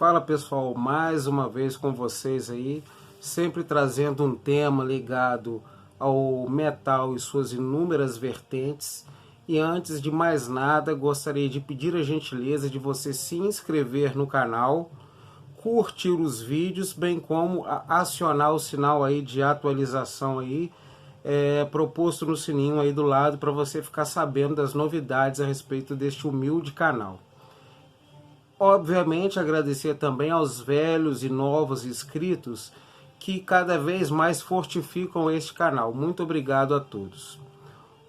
Fala pessoal, mais uma vez com vocês aí, sempre trazendo um tema ligado ao metal e suas inúmeras vertentes. E antes de mais nada, gostaria de pedir a gentileza de você se inscrever no canal, curtir os vídeos, bem como acionar o sinal aí de atualização aí, proposto no sininho aí do lado, para você ficar sabendo das novidades a respeito deste humilde canal. Obviamente agradecer também aos velhos e novos inscritos que cada vez mais fortificam este canal. Muito obrigado a todos.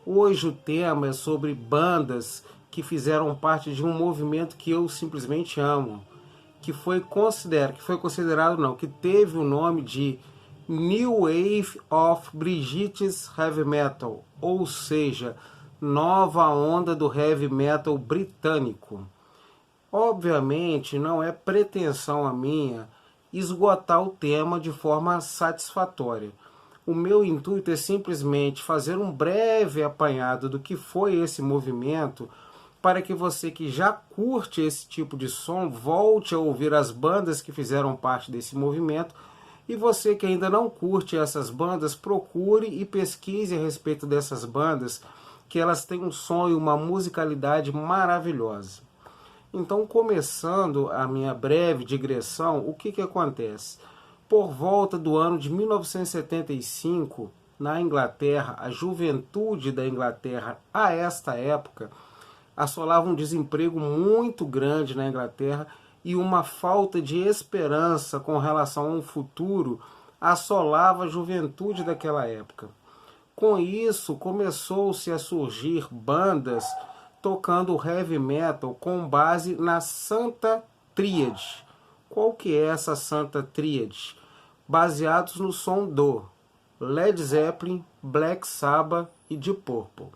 Hoje o tema é sobre bandas que fizeram parte de um movimento que eu simplesmente amo, que que teve o nome de New Wave of British Heavy Metal, ou seja, nova onda do heavy metal britânico. Obviamente não é pretensão a minha esgotar o tema de forma satisfatória. O meu intuito é simplesmente fazer um breve apanhado do que foi esse movimento, para que você que já curte esse tipo de som volte a ouvir as bandas que fizeram parte desse movimento, e você que ainda não curte essas bandas, procure e pesquise a respeito dessas bandas, que elas têm um som e uma musicalidade maravilhosa. Então, começando a minha breve digressão, o que acontece? Por volta do ano de 1975, na Inglaterra, a juventude da Inglaterra, a esta época, assolava um desemprego muito grande na Inglaterra e uma falta de esperança com relação a um futuro assolava a juventude daquela época. Com isso, começou-se a surgir bandas tocando heavy metal com base na Santa Tríade. Qual que é essa Santa Tríade? Baseados no som do Led Zeppelin, Black Sabbath e Deep Purple.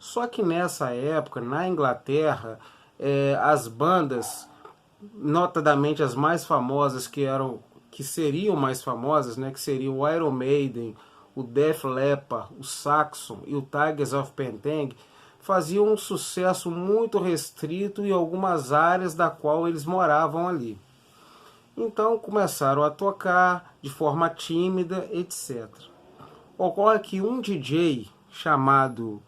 Só que nessa época, na Inglaterra, as bandas, notadamente as mais famosas, que seriam mais famosas, né, que seriam o Iron Maiden, o Def Leppard, o Saxon e o Tyrants of Pan-Tang, faziam um sucesso muito restrito em algumas áreas da qual eles moravam ali. Então começaram a tocar de forma tímida, etc. Ocorre que um DJ chamado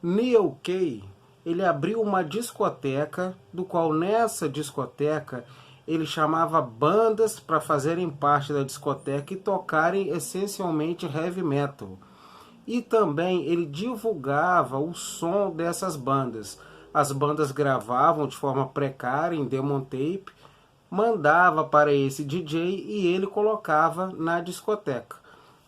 Neil Kay, ele abriu uma discoteca, do qual nessa discoteca ele chamava bandas para fazerem parte da discoteca e tocarem essencialmente heavy metal. E também ele divulgava o som dessas bandas. As bandas gravavam de forma precária, em demo tape, mandava para esse DJ e ele colocava na discoteca.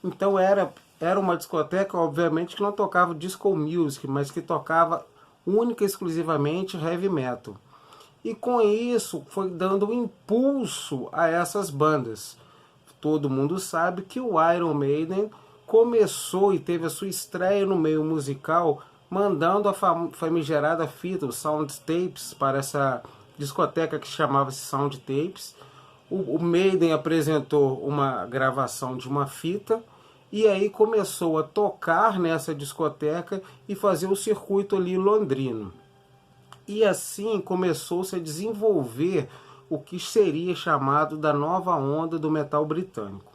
Então era uma discoteca, obviamente, que não tocava disco music, mas que tocava única e exclusivamente heavy metal. E com isso foi dando um impulso a essas bandas. Todo mundo sabe que o Iron Maiden começou e teve a sua estreia no meio musical mandando a famigerada fita, os sound tapes, para essa discoteca que chamava-se Sound Tapes. O Maiden apresentou uma gravação de uma fita e aí começou a tocar nessa discoteca e fazer o circuito ali londrino. E assim começou-se a desenvolver o que seria chamado da nova onda do metal britânico.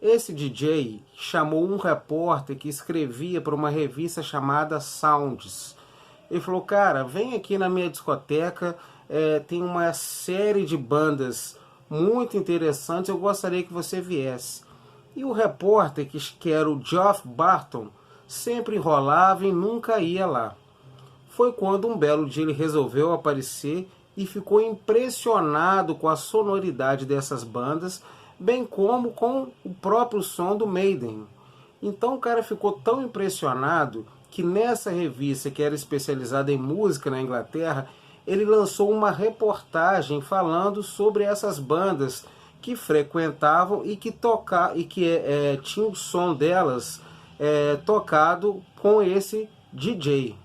Esse DJ chamou um repórter que escrevia para uma revista chamada Sounds. Ele falou: cara, vem aqui na minha discoteca, tem uma série de bandas muito interessantes, eu gostaria que você viesse. E o repórter, que era o Geoff Barton, sempre enrolava e nunca ia lá. Foi quando um belo dia ele resolveu aparecer e ficou impressionado com a sonoridade dessas bandas, bem como com o próprio som do Maiden. Então o cara ficou tão impressionado que nessa revista, que era especializada em música na Inglaterra, ele lançou uma reportagem falando sobre essas bandas que frequentavam e que tinha o som delas tocado com esse DJ.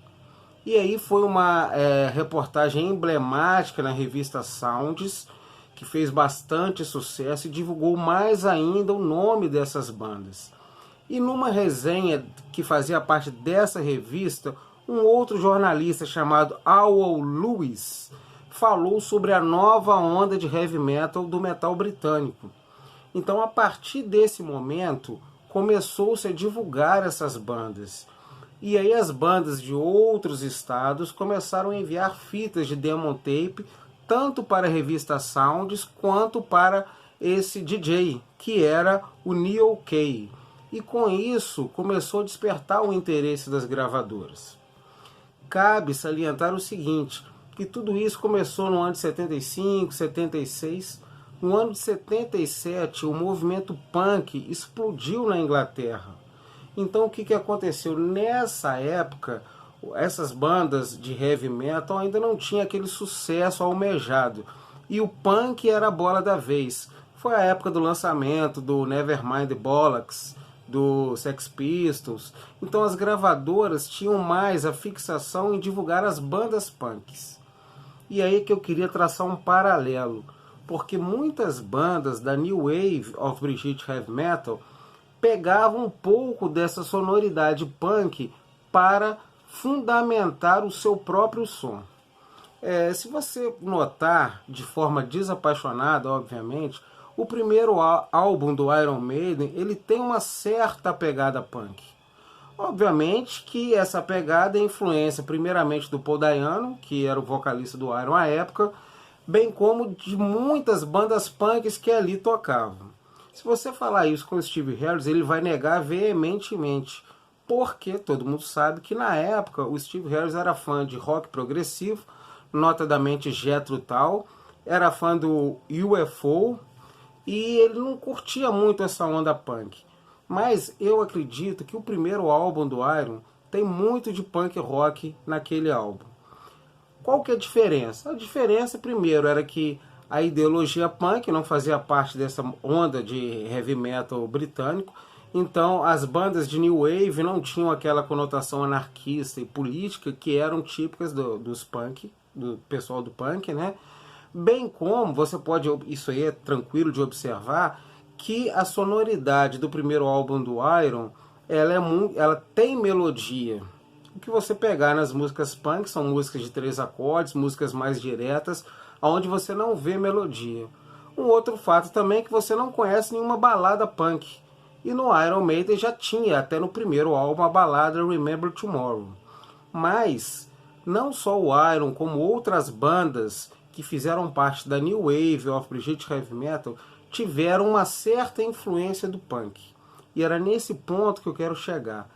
E aí foi uma reportagem emblemática na revista Sounds, que fez bastante sucesso e divulgou mais ainda o nome dessas bandas. E numa resenha que fazia parte dessa revista, um outro jornalista chamado Howell Lewis falou sobre a nova onda de heavy metal do metal britânico. Então, a partir desse momento, começou-se a divulgar essas bandas. E aí as bandas de outros estados começaram a enviar fitas de demo tape, tanto para a revista Sounds, quanto para esse DJ, que era o Neil Kay. E com isso, começou a despertar o interesse das gravadoras. Cabe salientar o seguinte, que tudo isso começou no ano de 75, 76. No ano de 77, o movimento punk explodiu na Inglaterra. Então o que aconteceu? Nessa época, essas bandas de heavy metal ainda não tinham aquele sucesso almejado. E o punk era a bola da vez. Foi a época do lançamento do Nevermind the Bollocks, do Sex Pistols. Então as gravadoras tinham mais a fixação em divulgar as bandas punks. E aí que eu queria traçar um paralelo, porque muitas bandas da New Wave of British Heavy Metal pegavam um pouco dessa sonoridade punk para fundamentar o seu próprio som. Se você notar, de forma desapaixonada, obviamente, o primeiro álbum do Iron Maiden, ele tem uma certa pegada punk. Obviamente que essa pegada é influência primeiramente do Paul Dayano, que era o vocalista do Iron à época, bem como de muitas bandas punks que ali tocavam. Se você falar isso com o Steve Harris, ele vai negar veementemente, porque todo mundo sabe que na época o Steve Harris era fã de rock progressivo, notadamente Jethro Tull, era fã do UFO, e ele não curtia muito essa onda punk. Mas eu acredito que o primeiro álbum do Iron tem muito de punk rock naquele álbum. Qual que é a diferença? A diferença, primeiro, era que a ideologia punk não fazia parte dessa onda de heavy metal britânico, então as bandas de New Wave não tinham aquela conotação anarquista e política que eram típicas dos punk, do pessoal do punk, né? Bem como você pode, isso aí é tranquilo de observar, que a sonoridade do primeiro álbum do Iron, ela tem melodia. O que você pegar nas músicas punk são músicas de 3 acordes, músicas mais diretas, onde você não vê melodia. Um outro fato também é que você não conhece nenhuma balada punk. E no Iron Maiden já tinha, até no primeiro álbum, a balada Remember Tomorrow. Mas, não só o Iron, como outras bandas que fizeram parte da New Wave of British Heavy Metal, tiveram uma certa influência do punk. E era nesse ponto que eu quero chegar.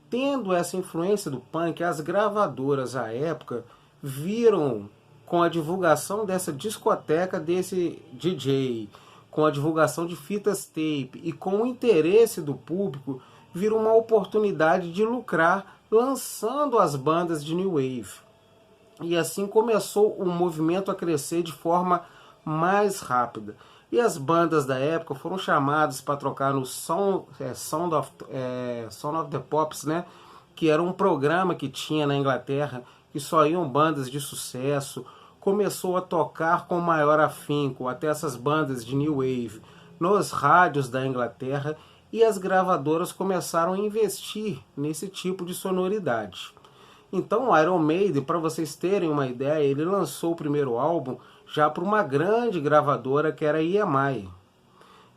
Tendo essa influência do punk, as gravadoras à época viram, com a divulgação dessa discoteca desse DJ, com a divulgação de fitas tape e com o interesse do público, viram uma oportunidade de lucrar lançando as bandas de New Wave. E assim começou o movimento a crescer de forma mais rápida. E as bandas da época foram chamadas para tocar no Sound of the Pops, né? Que era um programa que tinha na Inglaterra, que só iam bandas de sucesso. Começou a tocar com maior afinco até essas bandas de New Wave nos rádios da Inglaterra, e as gravadoras começaram a investir nesse tipo de sonoridade. Então o Iron Maiden, para vocês terem uma ideia, ele lançou o primeiro álbum já para uma grande gravadora que era a EMI.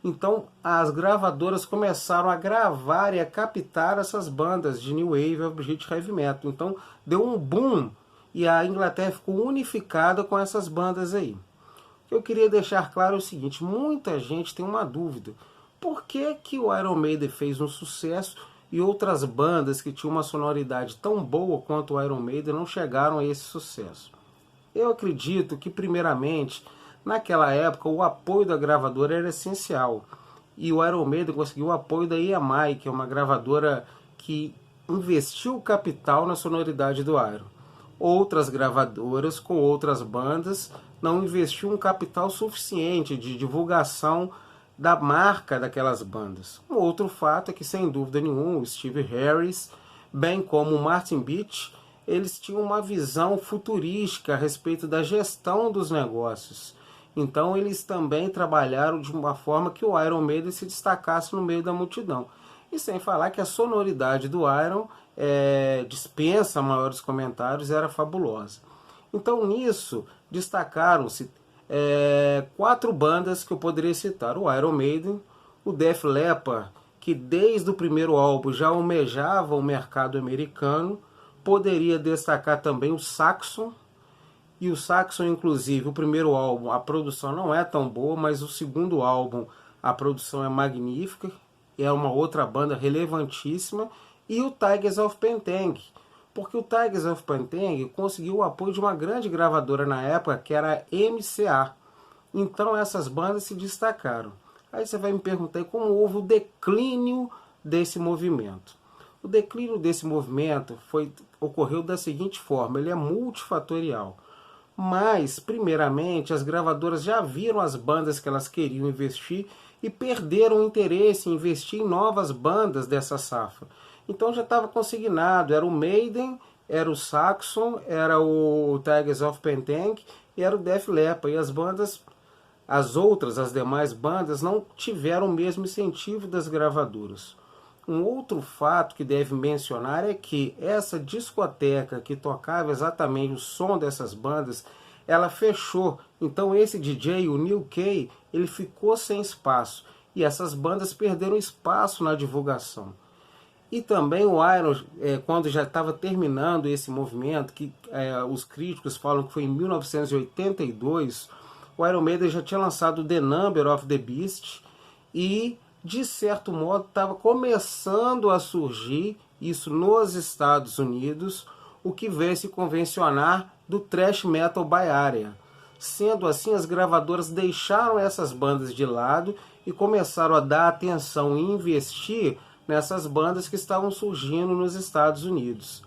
Então as gravadoras começaram a gravar e a captar essas bandas de New Wave of British Heavy Metal. Então deu um boom e a Inglaterra ficou unificada com essas bandas aí. O que eu queria deixar claro é o seguinte, muita gente tem uma dúvida. Por que o Iron Maiden fez um sucesso e outras bandas que tinham uma sonoridade tão boa quanto o Iron Maiden não chegaram a esse sucesso? Eu acredito que, primeiramente, naquela época o apoio da gravadora era essencial. E o Iron Maiden conseguiu o apoio da EMI, que é uma gravadora que investiu capital na sonoridade do Iron. Outras gravadoras com outras bandas não investiam um capital suficiente de divulgação da marca daquelas bandas. Um outro fato é que, sem dúvida nenhuma, o Steve Harris, bem como o Martin Beach, eles tinham uma visão futurística a respeito da gestão dos negócios. Então eles também trabalharam de uma forma que o Iron Maiden se destacasse no meio da multidão. E sem falar que a sonoridade do Iron dispensa maiores comentários, era fabulosa. Então nisso destacaram-se 4 bandas que eu poderia citar: o Iron Maiden, o Def Leppard, que desde o primeiro álbum já almejava o mercado americano. Poderia destacar também o Saxon, e o Saxon, inclusive, o primeiro álbum, a produção não é tão boa, mas o segundo álbum, a produção é magnífica, é uma outra banda relevantíssima. E o Tigers of Pantang, porque o Tigers of Pantang conseguiu o apoio de uma grande gravadora na época, que era a MCA. Então essas bandas se destacaram. Aí você vai me perguntar como houve o declínio desse movimento. O declínio desse movimento ocorreu da seguinte forma: ele é multifatorial. Mas, primeiramente, as gravadoras já viram as bandas que elas queriam investir e perderam o interesse em investir em novas bandas dessa safra. Então já estava consignado, era o Maiden, era o Saxon, era o Tigers of Pantang e era o Def Leppard. E as bandas, as demais bandas, não tiveram o mesmo incentivo das gravadoras. Um outro fato que deve mencionar é que essa discoteca que tocava exatamente o som dessas bandas, ela fechou. Então esse DJ, o Neil Kay, ele ficou sem espaço. E essas bandas perderam espaço na divulgação. E também o Iron, quando já estava terminando esse movimento, que os críticos falam que foi em 1982, o Iron Maiden já tinha lançado The Number of the Beast e, de certo modo, estava começando a surgir, isso nos Estados Unidos, o que veio se convencionar do thrash metal by area. Sendo assim, as gravadoras deixaram essas bandas de lado e começaram a dar atenção e investir nessas bandas que estavam surgindo nos Estados Unidos.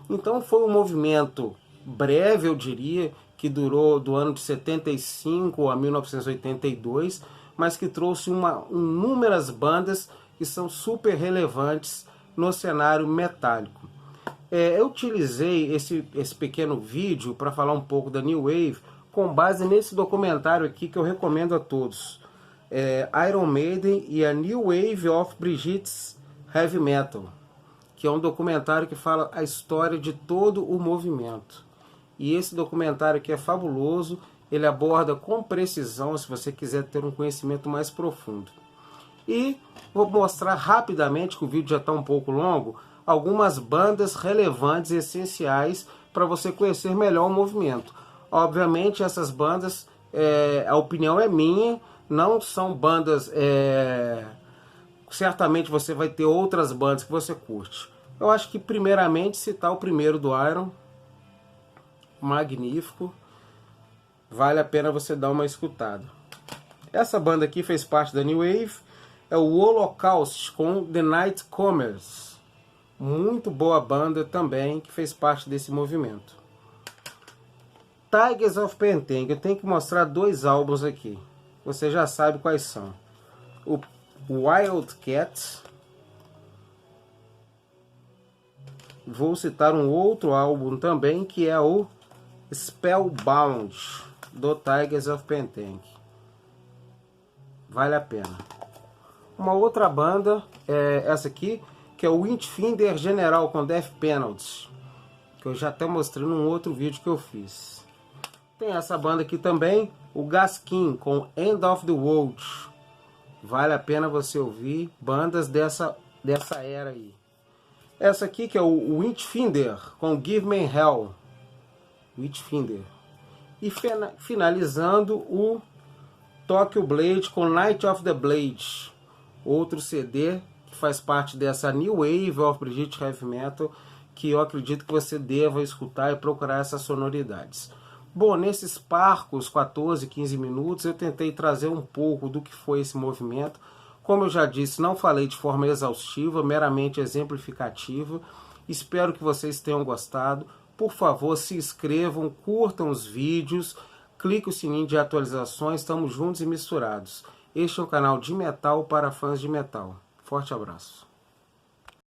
Então foi um movimento breve, eu diria, que durou do ano de 75 a 1982, mas que trouxe inúmeras bandas que são super relevantes no cenário metálico. Eu utilizei esse pequeno vídeo para falar um pouco da New Wave com base nesse documentário aqui que eu recomendo a todos. Iron Maiden e a New Wave of Britain's Heavy Metal, que é um documentário que fala a história de todo o movimento. E esse documentário aqui é fabuloso, ele aborda com precisão, se você quiser ter um conhecimento mais profundo. E vou mostrar rapidamente, que o vídeo já está um pouco longo, algumas bandas relevantes e essenciais para você conhecer melhor o movimento. Obviamente essas bandas, a opinião é minha, não são bandas... certamente você vai ter outras bandas que você curte. Eu acho que primeiramente citar o primeiro do Iron, magnífico, vale a pena você dar uma escutada. Essa banda aqui fez parte da New Wave, é o Holocaust com The Nightcomers, muito boa banda também que fez parte desse movimento. Tigers of Pantang, eu tenho que mostrar 2 álbuns aqui, você já sabe quais são. O Wildcat. Vou citar um outro álbum também, que é o Spellbound, do Tigers of Pantang. Vale a pena. Uma outra banda é essa aqui, que é o Windfinder General com Death Penalty, que eu já até mostrei num outro vídeo que eu fiz. Tem essa banda aqui também, o Gaskin com End of the World. Vale a pena você ouvir bandas dessa era aí. Essa aqui que é o Windfinder com Give Me Hell. Windfinder. E finalizando o Tokyo Blade com Night of the Blade. Outro CD que faz parte dessa New Wave of British Heavy Metal, que eu acredito que você deva escutar e procurar essas sonoridades. Bom, nesses parcos 14, 15 minutos eu tentei trazer um pouco do que foi esse movimento. Como eu já disse, não falei de forma exaustiva, meramente exemplificativa. Espero que vocês tenham gostado. Por favor, se inscrevam, curtam os vídeos, clique o sininho de atualizações, estamos juntos e misturados. Este é o canal de metal para fãs de metal. Forte abraço.